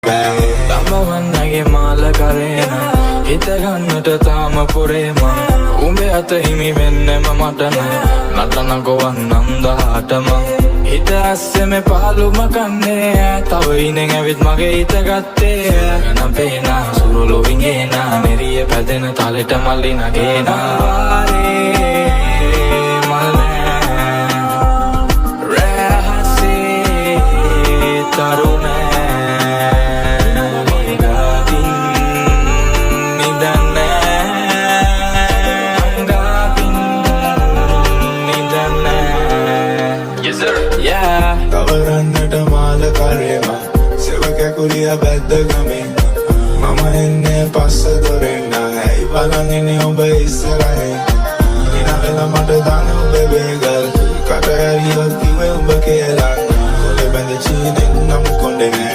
තමවන්නගේ මාල කරේන හිතගන්නට තාම පුරේම උඹේ අත හිමි වෙන්නෙම මටන නටන ගොවන්නම් 18ම හිත ඇස්සෙම පාලුම කන්නේ තව ඉනෙන් ඇවිත් මගේ හිත ගත්තේ ගන පේනා සුරුලොවින් ගේනා නෙරිය පැදෙන තලෙට මල්ලි නගේනා වාරේ මල්ලෑ රැහසේ තරුණෑ තවරන්නට මාල කරේම සෙවකැකුලිය බැද්ද ගමින් මම එන්නේ පස්ස දොරෙන්න ඇයි බලන්නේ ඔබ ඉස්සරහින් ඉනවෙල මට දාන ඔබ වේගල් කට ඇරියොත් කිව්වේ ඔබ කියලා කොලේ බැඳ චීනෙන් නම් කොණ්ඩේ නෑ